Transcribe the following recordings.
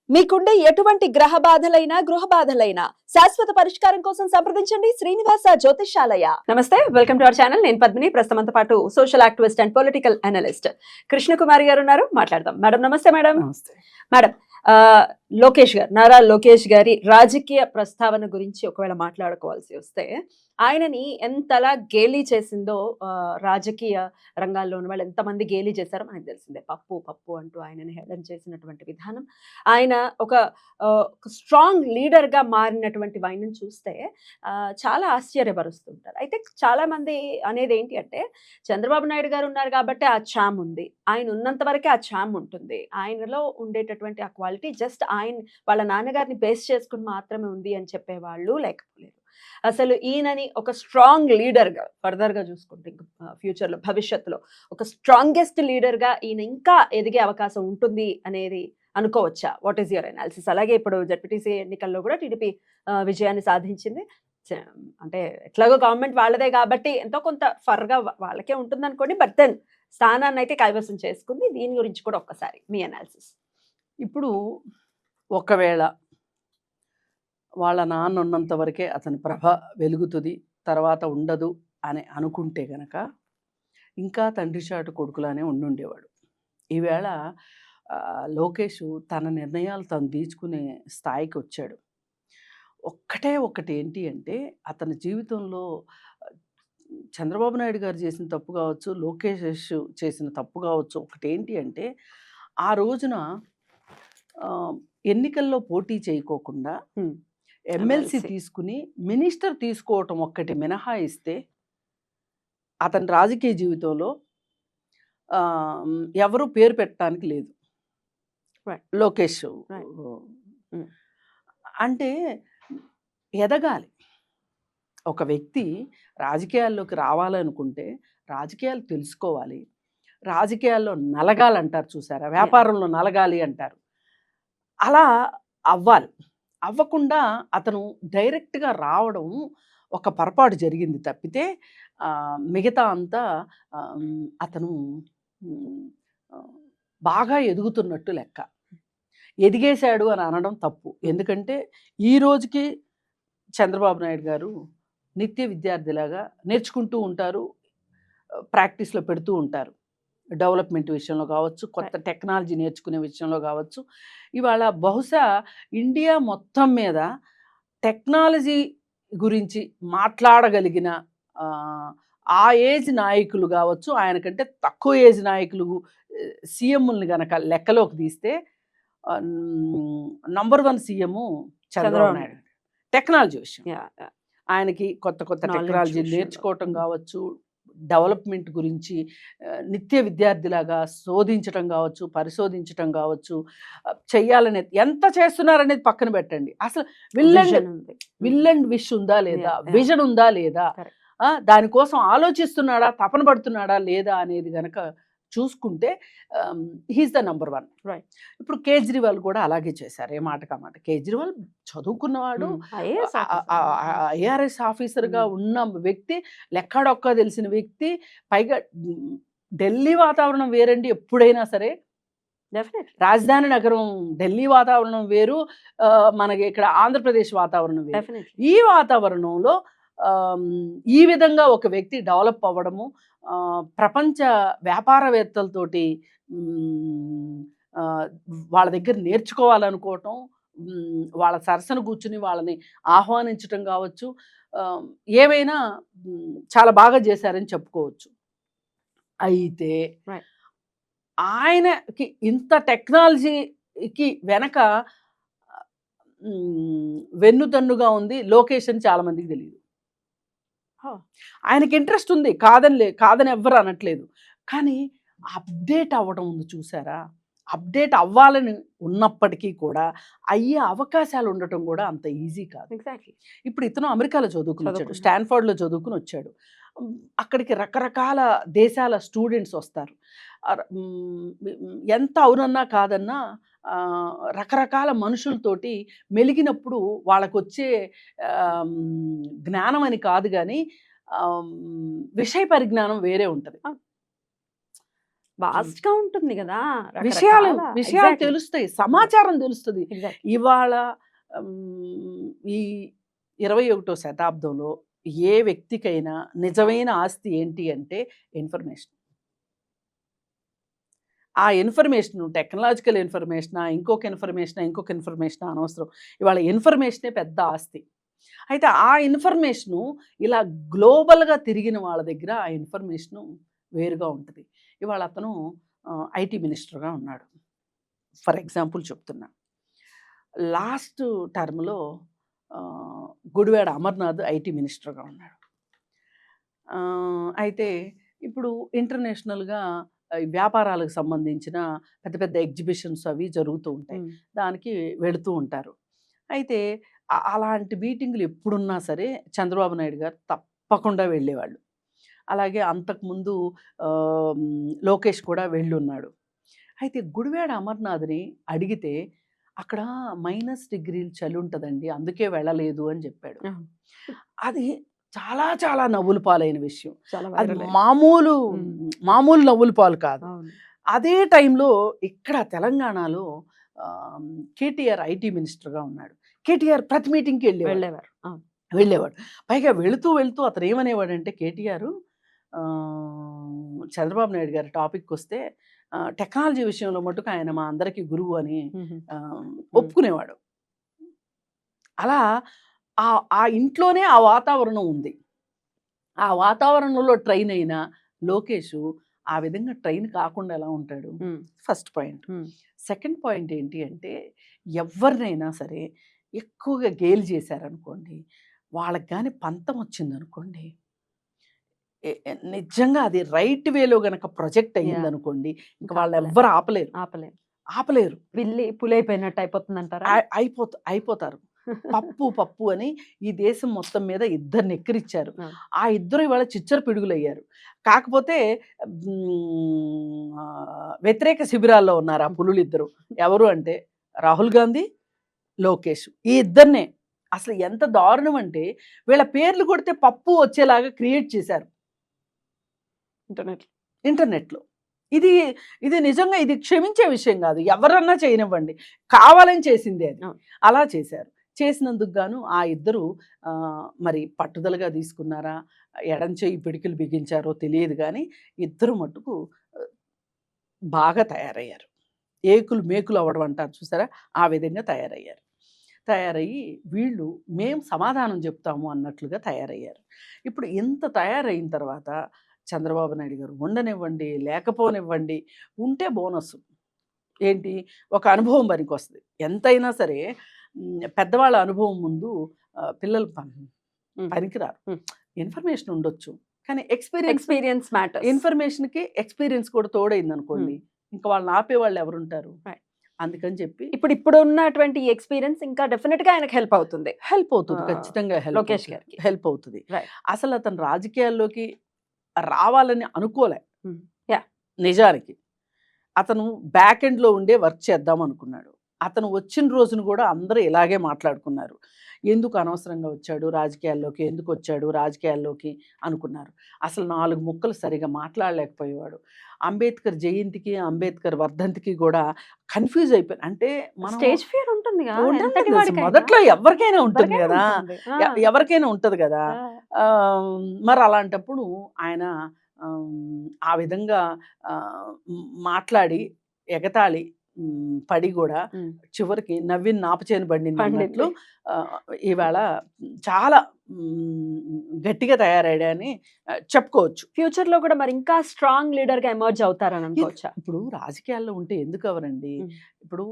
మీకుండే ఎటువంటి గ్రహ బాధలైనా గృహ బాధలైనా శాశ్వత పరిష్కారం కోసం సంప్రదించండి శ్రీనివాస జ్యోతిషాలయ. నమస్తే, వెల్కమ్ టు అవర్ ఛానల్. నేను పద్మిని. ప్రస్తుతంతో పాటు social activist and political analyst Krishnakumari గారు ఉన్నారు. మాట్లాడదాం. మేడం నమస్తే. మేడం నమస్తే. మేడం, లోకేష్ గారు, నారా లోకేష్ గారి రాజకీయ ప్రస్తావన గురించి ఒకవేళ మాట్లాడుకోవాల్సి వస్తే, ఆయనని ఎంతలా గేలీ చేసిందో రాజకీయ రంగాల్లో ఉన్న వాళ్ళు ఎంతమంది గేలీ చేశారో మనకు తెలిసిందే. పప్పు పప్పు అంటూ ఆయనని హేళన చేసినటువంటి విధానం, ఆయన ఒక స్ట్రాంగ్ లీడర్గా మారినటువంటి ఆయనను చూస్తే చాలా ఆశ్చర్యపరుస్తుంటారు. అయితే చాలా మంది అనేది ఏంటి అంటే, చంద్రబాబు నాయుడు గారు ఉన్నారు కాబట్టి ఆ ఛామ్ ఉంది, ఆయన ఉన్నంత వరకే ఆ ఛామ్ ఉంటుంది, ఆయనలో ఉండేటటువంటి ఆ క్వాలిటీ జస్ట్ ఆయన వాళ్ళ నాన్నగారిని బేస్ చేసుకుని మాత్రమే ఉంది అని చెప్పేవాళ్ళు లేకపోలేదు. అసలు ఈయనని ఒక స్ట్రాంగ్ లీడర్గా ఫర్దర్గా చూసుకుంటే ఫ్యూచర్లో భవిష్యత్తులో ఒక స్ట్రాంగెస్ట్ లీడర్గా ఈయన ఇంకా ఎదిగే అవకాశం ఉంటుంది అనేది అనుకోవచ్చా? What is your analysis? అలాగే ఇప్పుడు జెడ్పీటీసీ ఎన్నికల్లో కూడా టీడీపీ విజయాన్ని సాధించింది. అంటే ఎట్లాగో గవర్నమెంట్ వాళ్ళదే కాబట్టి ఎంతో కొంత ఫర్గా వాళ్ళకే ఉంటుంది అనుకోండి, బట్ దెన్ స్థానాన్ని అయితే కైవసం చేసుకుంది. దీని గురించి కూడా ఒక్కసారి మీ అనాలిసిస్. ఇప్పుడు ఒకవేళ వాళ్ళ నాన్న ఉన్నంత వరకే అతని ప్రభ వెలుగుతుంది, తర్వాత ఉండదు అని అనుకుంటే గనక ఇంకా తండ్రి చాటు కొడుకులానే ఉండుండేవాడు. ఈవేళ లోకేష్ తన నిర్ణయాలు తను తీసుకునే స్థాయికి వచ్చాడు. ఒకటి ఏంటి అంటే, అతని జీవితంలో చంద్రబాబు నాయుడు గారు చేసిన తప్పు కావచ్చు, లోకేష్ చేసిన తప్పు కావచ్చు, ఒకటి ఏంటి అంటే, ఆ రోజున ఎన్నికల్లో పోటీ చేయకోకుండా ఎమ్మెల్సీ తీసుకుని మినిస్టర్ తీసుకోవటం ఒక్కటి మినహాయిస్తే అతని రాజకీయ జీవితంలో ఎవరు పేరు పెట్టడానికి లేదు. లోకేష్ అంటే ఎదగాలి. ఒక వ్యక్తి రాజకీయాల్లోకి రావాలనుకుంటే రాజకీయాలు తెలుసుకోవాలి, రాజకీయాల్లో నలగాలంటారు చూసారా, వ్యాపారంలో నలగాలి అంటారు, అలా అవ్వాలి. అవ్వకుండా అతను డైరెక్ట్గా రావడం ఒక పొరపాటు జరిగింది తప్పితే మిగతా అంతా అతను బాగా ఎదుగుతున్నట్టు లెక్క. ఎదిగేశాడు అని అనడం తప్పు. ఎందుకంటే ఈ రోజుకి చంద్రబాబు నాయుడు గారు నిత్య విద్యార్థిలాగా నేర్చుకుంటూ ఉంటారు, ప్రాక్టీస్లో పెడుతూ ఉంటారు. డెవలప్మెంట్ విషయంలో కావచ్చు, కొత్త టెక్నాలజీ నేర్చుకునే విషయంలో కావచ్చు. ఇవాళ బహుశా ఇండియా మొత్తం మీద టెక్నాలజీ గురించి మాట్లాడగలిగిన ఆ ఏజ్ నాయకులు కావచ్చు, ఆయనకంటే తక్కువ ఏజ్ నాయకులు సీఎంని కనుక లెక్కలోకి తీస్తే number 1 CM Chandrababu Naidu. Technology విషయం ఆయనకి కొత్త టెక్నాలజీ నేర్చుకోవటం కావచ్చు, డెవలప్మెంట్ గురించి నిత్య విద్యార్థిలాగా శోధించటం కావచ్చు, పరిశోధించటం కావచ్చు, చెయ్యాలనే ఎంత చేస్తున్నారనేది పక్కన పెట్టండి. అసలు విల్ అండ్ విష్ ఉందా లేదా, విజన్ ఉందా లేదా, దానికోసం ఆలోచిస్తున్నాడా, తపన పడుతున్నాడా లేదా అనేది గనక చూసుకుంటే హీస్ ద నంబర్ 1. ఇప్పుడు కేజ్రీవాల్ కూడా అలాగే చేశారు. ఏ మాటకా మాట. కేజ్రీవాల్ చదువుకున్నవాడు, ఐఆర్ఎస్ ఆఫీసర్గా ఉన్న వ్యక్తి, లెక్కడొక్క తెలిసిన వ్యక్తి. పైగా ఢిల్లీ వాతావరణం వేరండి ఎప్పుడైనా సరే. రాజధాని నగరం ఢిల్లీ వాతావరణం వేరు, మనకి ఇక్కడ ఆంధ్రప్రదేశ్ వాతావరణం వేరు. ఈ వాతావరణంలో ఈ విధంగా ఒక వ్యక్తి డెవలప్ అవ్వడము, ప్రపంచ వ్యాపారవేత్తలతోటి వాళ్ళ దగ్గర నేర్చుకోవాలనుకోవటం, వాళ్ళ సరసన కూర్చుని వాళ్ళని ఆహ్వానించటం కావచ్చు, ఏవైనా చాలా బాగా చేశారని చెప్పుకోవచ్చు. అయితే ఆయనకి ఇంత టెక్నాలజీకి వెనక వెన్నుదన్నుగా ఉంది లోకేష్ అని చాలా మందికి తెలియదు. ఆయనకి ఇంట్రెస్ట్ ఉంది, కాదని ఎవ్వరు అనట్లేదు. కానీ అప్డేట్ అవ్వడం ఉంది చూసారా, అప్డేట్ అవ్వాలని ఉన్నప్పటికీ కూడా అయ్యే అవకాశాలు ఉండటం కూడా అంత ఈజీ కాదు. ఎగ్జాక్ట్లీ. ఇప్పుడు ఇతను అమెరికాలో చదువుకుని వచ్చాడు, స్టాన్ఫోర్డ్లో చదువుకుని వచ్చాడు. అక్కడికి రకరకాల దేశాల స్టూడెంట్స్ వస్తారు. ఎంత అవునన్నా కాదన్నా రకరకాల మనుషులతోటి మెలిగినప్పుడు వాళ్ళకు వచ్చే జ్ఞానం అని కాదు కానీ విషయ పరిజ్ఞానం వేరే ఉంటుంది. వాస్ట్ గా ఉంటుంది కదా, విషయాలు రకరకాల. విషయాలు Exactly. తెలుస్తాయి, సమాచారం తెలుస్తుంది. Exactly. ఇవాళ ఈ 21వ శతాబ్దంలో ఏ వ్యక్తికైనా నిజమైన ఆస్తి ఏంటి అంటే ఇన్ఫర్మేషన్. ఆ ఇన్ఫర్మేషన్ టెక్నాలజికల్ ఇన్ఫర్మేషనా, ఇంకొక ఇన్ఫర్మేషనా అనవసరం. ఇవాళ ఇన్ఫర్మేషనే పెద్ద ఆస్తి. అయితే ఆ ఇన్ఫర్మేషను ఇలా గ్లోబల్గా తిరిగిన వాళ్ళ దగ్గర ఆ ఇన్ఫర్మేషను వేరుగా ఉంటుంది. ఇవాళ అతను ఐటీ మినిస్టర్గా ఉన్నాడు. ఫర్ ఎగ్జాంపుల్ చెప్తున్నా, లాస్ట్ టర్మ్లో గుడివాడ అమర్నాథ్ ఐటీ మినిస్టర్గా ఉన్నాడు. అయితే ఇప్పుడు ఇంటర్నేషనల్గా వ్యాపారాలకు సంబంధించిన పెద్ద పెద్ద ఎగ్జిబిషన్స్ అవి జరుగుతూ ఉంటాయి, దానికి వెళుతూ ఉంటారు. అయితే అలాంటి మీటింగులు ఎప్పుడున్నా సరే చంద్రబాబు నాయుడు గారు తప్పకుండా వెళ్ళేవాళ్ళు. అలాగే అంతకుముందు లోకేష్ కూడా వెళ్ళున్నాడు. అయితే గుడివాడ అమర్నాథ్ని అడిగితే అక్కడ -డిగ్రీలు చలి ఉంటుందండి, అందుకే వెళ్ళలేదు అని చెప్పాడు. అది చాలా చాలా నవ్వుల పాలైన విషయం. అది మామూలు నవ్వుల పాలు కాదు. అదే టైంలో ఇక్కడ తెలంగాణలో కేటీఆర్ ఐటీ మినిస్టర్గా ఉన్నాడు. కేటీఆర్ ప్రతి మీటింగ్కి వెళ్ళేవాడు. పైగా వెళుతూ అతను ఏమనేవాడంటే, కేటీఆర్ చంద్రబాబు నాయుడు గారి టాపిక్ వస్తే టెక్నాలజీ విషయంలో మటుకు ఆయన మా అందరికీ గురువు అని ఒప్పుకునేవాడు. అలా ఆ ఇంట్లోనే ఆ వాతావరణం ఉంది. ఆ వాతావరణంలో ట్రైన్ అయిన లోకేష్ ఆ విధంగా ట్రైన్ కాకుండా ఎలా ఉంటాడు? First point. సెకండ్ పాయింట్ ఏంటి అంటే, ఎవరినైనా సరే ఎక్కువగా గేలి చేశారనుకోండి, వాళ్ళకి కానీ పంతం వచ్చిందనుకోండి, నిజంగా అది రైట్ వేలో గనక ప్రొజెక్ట్ అయ్యిందనుకోండి, ఇంకా వాళ్ళు ఎవ్వరు ఆపలేరు. పిల్లి పులైపోయినట్టు అయిపోతుంది అంటారా? అయిపోతారు. పప్పు అని ఈ దేశం మొత్తం మీద ఇద్దరిని ఎక్కిరిచ్చారు. ఆ ఇద్దరు ఇవాళ చిచ్చర పిడుగులు అయ్యారు. కాకపోతే వ్యతిరేక శిబిరాల్లో ఉన్నారు ఆ పులులు ఇద్దరు. ఎవరు అంటే రాహుల్ గాంధీ, లోకేష్. ఈ ఇద్దరినే అసలు ఎంత దారుణం అంటే, వీళ్ళ పేర్లు కొడితే పప్పు వచ్చేలాగా క్రియేట్ చేశారు ఇంటర్నెట్లో. ఇది నిజంగా ఇది క్షమించే విషయం కాదు. ఎవరన్నా చేయనివ్వండి, కావాలని చేసిందే అది. అలా చేశారు. చేసినందుకు గాను ఆ ఇద్దరు మరి పట్టుదలగా తీసుకున్నారా, ఎడం చేయి పిడికిలు బిగించారో తెలియదు, కానీ ఇద్దరు మట్టుకు బాగా తయారయ్యారు. ఏకులు మేకులు అవ్వడం అంటారు చూసారా, ఆ విధంగా తయారయ్యి వీళ్ళు మేము సమాధానం చెప్తాము అన్నట్లుగా తయారయ్యారు. ఇప్పుడు ఇంత తయారైన తర్వాత చంద్రబాబు నాయుడు గారు ఉండనివ్వండి, లేకపోనివ్వండి, ఉంటే బోనస్ ఏంటి, ఒక అనుభవం పనికి వస్తుంది. ఎంతైనా సరే పెద్దవాళ్ళ అనుభవం ముందు పిల్లలు పనికిరారు. ఇన్ఫర్మేషన్ ఉండొచ్చు, కానీ ఎక్స్పీరియన్స్ మ్యాటర్. ఇన్ఫర్మేషన్కి ఎక్స్పీరియన్స్ కూడా తోడైంది అనుకోండి, ఇంకా వాళ్ళని ఆపేవాళ్ళు ఎవరుంటారు? అందుకని చెప్పి ఇప్పుడు ఉన్నటువంటి ఎక్స్పీరియన్స్ ఇంకా డెఫినెట్ గా ఆయనకు హెల్ప్ అవుతుంది. ఖచ్చితంగా లోకేష్ గారికి హెల్ప్ అవుతుంది. అసలు అతను రాజకీయాల్లోకి రావాలని అనుకోలే. నిజానికి అతను బ్యాక్ ఎండ్లో ఉండే వర్క్ చేద్దాం అనుకున్నాడు. అతను వచ్చిన రోజును కూడా అందరూ ఇలాగే మాట్లాడుకున్నారు. ఎందుకు అనవసరంగా వచ్చాడు రాజకీయాల్లోకి, ఎందుకు వచ్చాడు రాజకీయాల్లోకి అనుకున్నారు. అసలు 4 ముక్కలు సరిగా మాట్లాడలేకపోయేవాడు. అంబేద్కర్ జయంతికి, అంబేద్కర్ వర్ధంతికి కూడా కన్ఫ్యూజ్ అయిపోయింది. అంటే స్టేజ్ ఫియర్ ఉంటుంది, మొదట్లో ఎవరికైనా ఉంటుంది కదా, ఎవరికైనా ఉంటుంది కదా. మరి అలాంటప్పుడు ఆయన ఆ విధంగా మాట్లాడి ఎగతాళి పడి కూడా చివరికి నవ్విన నాపచేను బండినట్లు ఇవాళ చాలా గట్టిగా తయారయ్యాడని చెప్పుకోవచ్చు. ఫ్యూచర్ లో కూడా మరి ఇంకా స్ట్రాంగ్ లీడర్ గా ఎమర్జ్ అవుతారని అనుకోవచ్చా? ఇప్పుడు రాజకీయాల్లో ఉంటే ఎందుకు అవరండి. ఇప్పుడు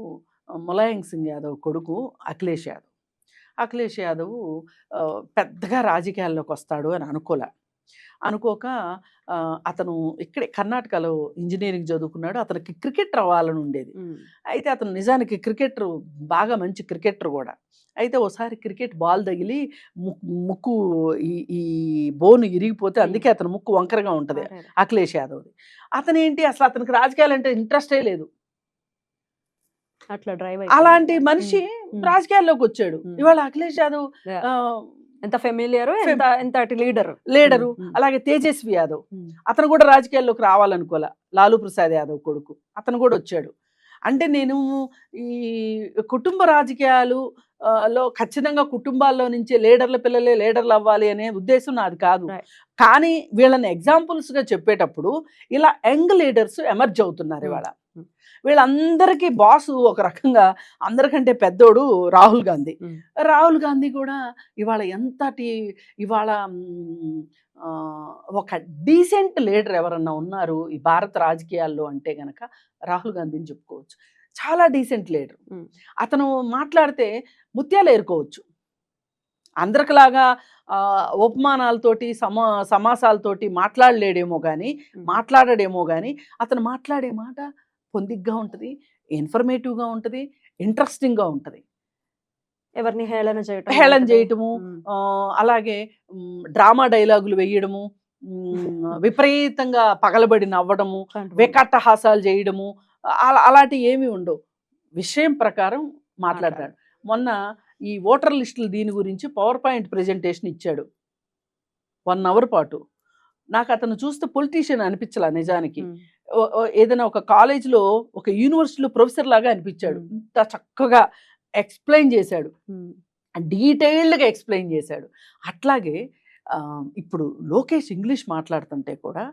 ములాయం సింగ్ యాదవ్ కొడుకు అఖిలేష్ యాదవ్ పెద్దగా రాజకీయాల్లోకి వస్తాడు అని అనుకోక అతను ఇక్కడే కర్ణాటకలో ఇంజనీరింగ్ చదువుకున్నాడు. అతనికి క్రికెటర్ అవ్వాలని ఉండేది. అయితే అతను నిజానికి బాగా మంచి క్రికెటర్ కూడా. అయితే ఒకసారి క్రికెట్ బాల్ తగిలి ముక్కు ఈ బోను ఇరిగిపోతే, అందుకే అతను ముక్కు వంకరగా ఉంటుంది అఖిలేష్ యాదవ్ది. అతనేంటి అసలు అతనికి రాజకీయాలంటే ఇంట్రెస్టే లేదు. అట్లా డ్రైవ్ అలాంటి మనిషి రాజకీయాల్లోకి వచ్చాడు. ఇవాళ అఖిలేష్ యాదవ్ ఎంత ఫెమిలియర్, ఎంత ఎంతటి లీడర్. లీడరు. అలాగే తేజస్వి యాదవ్, అతను కూడా రాజకీయాల్లోకి రావాలనుకోలే, లాలూ ప్రసాద్ యాదవ్ కొడుకు, అతను కూడా వచ్చాడు. అంటే నేను ఈ కుటుంబ రాజకీయాలు లో ఖచ్చితంగా కుటుంబాల్లో నుంచి లీడర్ల పిల్లలే లీడర్లు అవ్వాలి అనే ఉద్దేశం నాది కాదు. కానీ వీళ్ళని ఎగ్జాంపుల్స్గా చెప్పేటప్పుడు ఇలా యంగ్ లీడర్స్ ఎమర్జ్ అవుతున్నారు ఇవాళ. వీళ్ళందరికీ బాసు ఒక రకంగా అందరికంటే పెద్దోడు రాహుల్ గాంధీ. రాహుల్ గాంధీ కూడా ఇవాళ ఇవాళ ఒక డీసెంట్ లీడర్ ఎవరన్నా ఉన్నారు ఈ భారత రాజకీయాల్లో అంటే గనక రాహుల్ గాంధీని చెప్పుకోవచ్చు. చాలా డీసెంట్ లీడర్. అతను మాట్లాడితే ముత్యాలు ఏరుకోవచ్చు. అందరికిలాగా ఉపమానాలతోటి సమాసాలతోటి మాట్లాడలేడేమో కానీ అతను మాట్లాడే మాట పొందిగ్గా ఉంటుంది, ఇన్ఫర్మేటివ్గా ఉంటుంది, ఇంట్రెస్టింగ్గా ఉంటుంది. ఎవరిని హేళన చేయటము, అలాగే డ్రామా డైలాగులు వేయడము, విపరీతంగా పగలబడి నవ్వడము, వికటహాసాలు చేయడము, అలాంటివి ఏమీ ఉండవు. విషయం ప్రకారం మాట్లాడతాడు. మొన్న ఈ ఓటర్ లిస్టులు దీని గురించి పవర్ పాయింట్ ప్రెజెంటేషన్ ఇచ్చాడు 1 hour పాటు. నాకు అతను చూస్తే పొలిటీషియన్ అనిపించలా నిజానికి. ఏదైనా ఒక కాలేజ్లో ఒక యూనివర్సిటీలో ప్రొఫెసర్ లాగా అనిపించాడు. ఇంత చక్కగా ఎక్స్ప్లెయిన్ చేశాడు, డీటెయిల్డ్గా ఎక్స్ప్లెయిన్ చేశాడు. అట్లాగే ఇప్పుడు లోకేష్ ఇంగ్లీష్ మాట్లాడుతుంటే కూడా,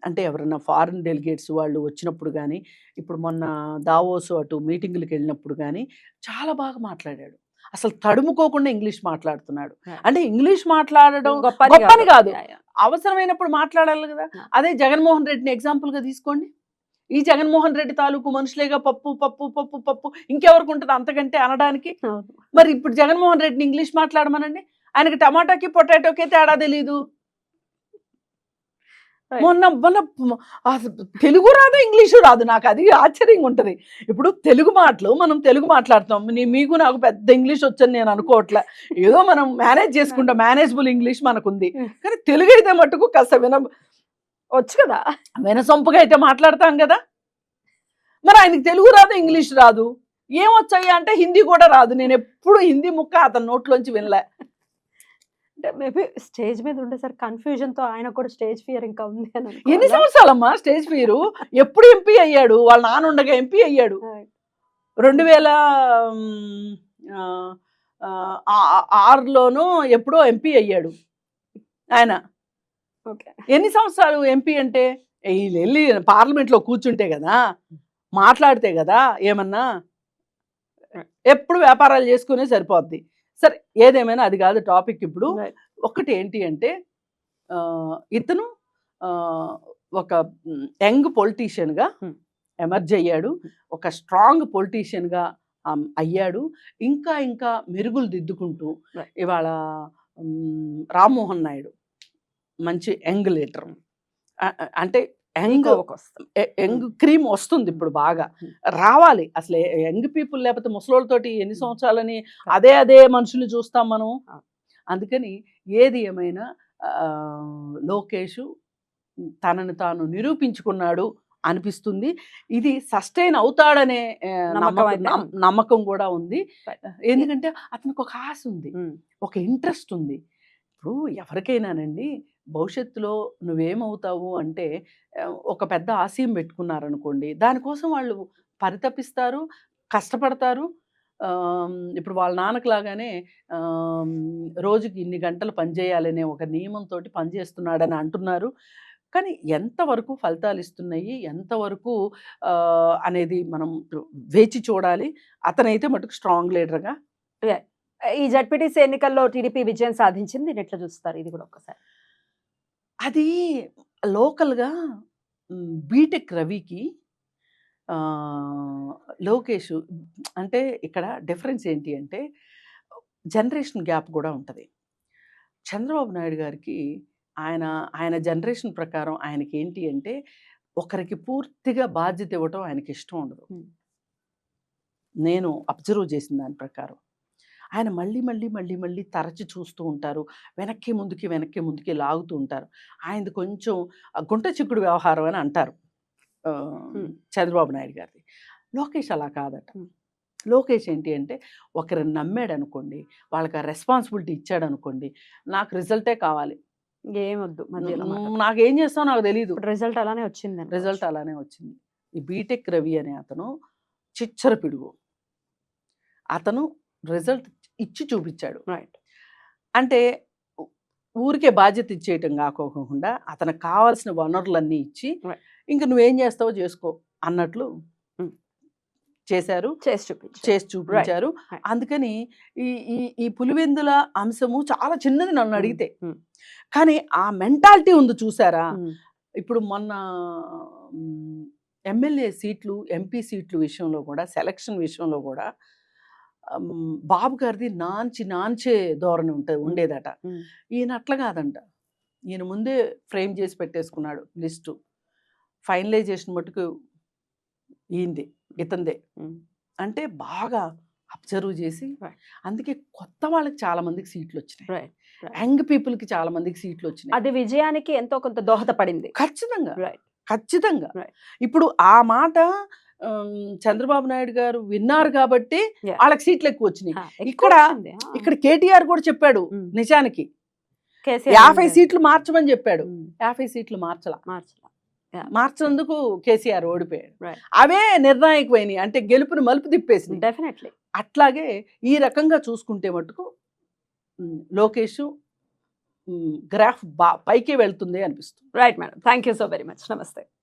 అంటే ఎవరైనా ఫారిన్ డెలిగేట్స్ వాళ్ళు వచ్చినప్పుడు కానీ, ఇప్పుడు మొన్న దావోస్ అటు మీటింగులకు వెళ్ళినప్పుడు కానీ చాలా బాగా మాట్లాడాడు. అసలు తడుముకోకుండా ఇంగ్లీష్ మాట్లాడుతున్నాడు. అంటే ఇంగ్లీష్ మాట్లాడడం గొప్పని కాదు, అవసరమైనప్పుడు మాట్లాడాలి కదా. అదే జగన్మోహన్ రెడ్డిని ఎగ్జాంపుల్గా తీసుకోండి. ఈ జగన్మోహన్ రెడ్డి తాలూకు మనుషులేగా పప్పు పప్పు పప్పు పప్పు, ఇంకెవరికి ఉంటుంది అంతకంటే అనడానికి? మరి ఇప్పుడు జగన్మోహన్ రెడ్డిని ఇంగ్లీష్ మాట్లాడమనండి, ఆయనకి టమాటాకి పొటాటోకి తేడా తెలీదు. మొన్న తెలుగు రాదు, ఇంగ్లీషు రాదు. నాకు అది ఆశ్చర్యంగా ఉంటుంది. ఇప్పుడు మనం తెలుగు మాట్లాడతాం, మీకు నాకు పెద్ద ఇంగ్లీష్ వచ్చని నేను అనుకోవట్లే. ఏదో మనం మేనేజ్ చేసుకుంటాం, మేనేజబుల్ ఇంగ్లీష్ మనకుంది. కానీ తెలుగు అయితే మట్టుకు కాస్త వచ్చు కదా, వినసొంపుగా అయితే మాట్లాడతాం కదా. మరి ఆయనకి తెలుగు రాదు, ఇంగ్లీష్ రాదు, ఏమొచ్చాయి అంటే హిందీ కూడా రాదు. నేను ఎప్పుడు హిందీ ముక్క అతని నోట్లోంచి వినలే. మేబీ స్టేజ్ మీద ఉండేసరికి కన్ఫ్యూజన్ తో ఆయన కూడా స్టేజ్ ఫియర్ ఇంకా ఉంది అని. ఎన్ని సంవత్సరాలమ్మా స్టేజ్ ఫియర్? ఎప్పుడు ఎంపీ అయ్యాడు? వాళ్ళ నాన్న ఉండగా ఎంపీ అయ్యాడు. 2006లోనూ ఎప్పుడో ఎంపీ అయ్యాడు ఆయన. ఎన్ని సంవత్సరాలు ఎంపీ అంటే? వెళ్ళి పార్లమెంట్లో కూర్చుంటే కదా, మాట్లాడితే కదా ఏమన్నా. ఎప్పుడు వ్యాపారాలు చేసుకునే సరిపోద్ది. సరే, ఏదేమైనా అది కాదు టాపిక్. ఇప్పుడు ఒకటి ఏంటి అంటే, ఇతను ఒక యంగ్ పొలిటీషియన్గా ఎమర్జ్ అయ్యాడు, ఒక స్ట్రాంగ్ పొలిటీషియన్గా అయ్యాడు. ఇంకా ఇంకా మెరుగులు దిద్దుకుంటూ ఇవాళ రామ్మోహన్ నాయుడు మంచి యంగ్ లీడర్. అంటే యంగ్ క్రీమ్ వస్తుంది ఇప్పుడు, బాగా రావాలి. అసలు యంగ్ పీపుల్ లేకపోతే ముసలోళ్ళతోటి ఎన్ని సంవత్సరాలని అదే మనుషుల్ని చూస్తాం మనం. అందుకని ఏది ఏమైనా లోకేష్ తనని తాను నిరూపించుకున్నాడు అనిపిస్తుంది. ఇది సస్టైన్ అవుతాడనే నమ్మకం కూడా ఉంది. ఎందుకంటే అతనికి ఒక ఆశ ఉంది, ఒక ఇంట్రెస్ట్ ఉంది. ఇప్పుడు ఎవరికైనానండి భవిష్యత్తులో నువ్వేమవుతావు అంటే ఒక పెద్ద ఆశయం పెట్టుకున్నారనుకోండి, దానికోసం వాళ్ళు పరితపిస్తారు, కష్టపడతారు. ఇప్పుడు వాళ్ళ నాన్నకు లాగానే రోజుకి ఇన్ని గంటలు పనిచేయాలనే ఒక నియమంతో పనిచేస్తున్నాడని అంటున్నారు. కానీ ఎంతవరకు ఫలితాలు ఇస్తున్నాయి, ఎంతవరకు అనేది మనం వేచి చూడాలి. అతనైతే మటుకు స్ట్రాంగ్ లీడర్గా. ఈ జడ్పీటీసీ ఎన్నికల్లో టీడీపీ విజయం సాధించింది, దీన్ని ఎట్లా చూస్తారు? ఇది కూడా ఒకసారి. అది లోకల్గా బీటెక్ రవికి లోకేష్ అంటే ఇక్కడ డిఫరెన్స్ ఏంటి అంటే జనరేషన్ గ్యాప్ కూడా ఉంటుంది. చంద్రబాబు నాయుడు గారికి ఆయన జనరేషన్ ప్రకారం ఆయనకి ఏంటి అంటే ఒకరికి పూర్తిగా బాధ్యత ఇవ్వటం ఆయనకి ఇష్టం ఉండదు. నేను అబ్జర్వ్ చేసిన దాని ప్రకారం ఆయన మళ్ళీ తరచి చూస్తూ ఉంటారు, వెనక్కి ముందుకి లాగుతూ ఉంటారు. ఆయనది కొంచెం గుంట చిక్కుడు వ్యవహారం అని అంటారు చంద్రబాబు నాయుడు గారిది. లోకేష్ అలా కాదట. లోకేష్ ఏంటి అంటే ఒకరిని నమ్మాడు అనుకోండి, వాళ్ళకి ఆ రెస్పాన్సిబిలిటీ ఇచ్చాడు అనుకోండి, నాకు రిజల్టే కావాలి, ఏమొద్దు మధ్యలో మాట. నాకేం చేస్తావు నాకు తెలియదు, ఇప్పుడు రిజల్ట్ అలానే వచ్చింది. రిజల్ట్ అలానే వచ్చింది. ఈ బీటెక్ రవి అనే అతను చిచ్చర పిడుగు, అతను రిజల్ట్ ఇచ్చి చూపించాడు. రైట్. అంటే ఊరికే బాధ్యత ఇచ్చేయటం కాకోకుండా అతనికి కావాల్సిన వనరులన్నీ ఇచ్చి Right. ఇంక నువ్వేం చేస్తావో చేసుకో అన్నట్లు చేశారు, చేసి చూపించారు. Right. అందుకని ఈ ఈ ఈ పులివెందుల అంశము చాలా చిన్నది నన్ను అడిగితే, Mm. కానీ ఆ మెంటాలిటీ ఉంది చూసారా. ఇప్పుడు మొన్న ఎమ్మెల్యే సీట్లు, ఎంపీ సీట్లు విషయంలో కూడా, సెలక్షన్ విషయంలో కూడా బాబు గారిది నాంచే ధోరణి ఉండేదట. ఈయన అట్లా కాదంట, ఈయన ముందే ఫ్రేమ్ చేసి పెట్టేసుకున్నాడు లిస్టు. ఫైనలైజేషన్ మటుకు ఈయంది, ఇతందే. అంటే బాగా అబ్జర్వ్ చేసి, అందుకే కొత్త వాళ్ళకి చాలా మందికి సీట్లు వచ్చినాయి, యంగ్ పీపుల్కి చాలా మందికి సీట్లు వచ్చినాయి. అది విజయానికి ఎంతో కొంత దోహదపడింది. ఖచ్చితంగా, Right. ఖచ్చితంగా. Right. ఇప్పుడు ఆ మాట చంద్రబాబు నాయుడు గారు విన్నారు కాబట్టి Yeah. వాళ్ళకి సీట్లు ఎక్కువ వచ్చినాయి. ఎక్కువ ఇక్కడ వచ్చింది. ఇక్కడ కేటీఆర్ కూడా చెప్పాడు, నిజానికి కేసీఆర్ 50 సీట్లు మార్చమని చెప్పాడు, 50 సీట్లు మార్చలా. మార్చినందుకు కేసీఆర్ ఓడిపోయాడు. Right. అవే నిర్ణాయకమైనవి, అంటే గెలుపుని మలుపు తిప్పేసింది. డెఫినెట్లీ. అట్లాగే ఈ రకంగా చూసుకుంటే మటుకు లోకేష్ గ్రాఫ్ పైకే వెళ్తుంది అనిపిస్తుంది. Right madam, thank you so very much. నమస్తే.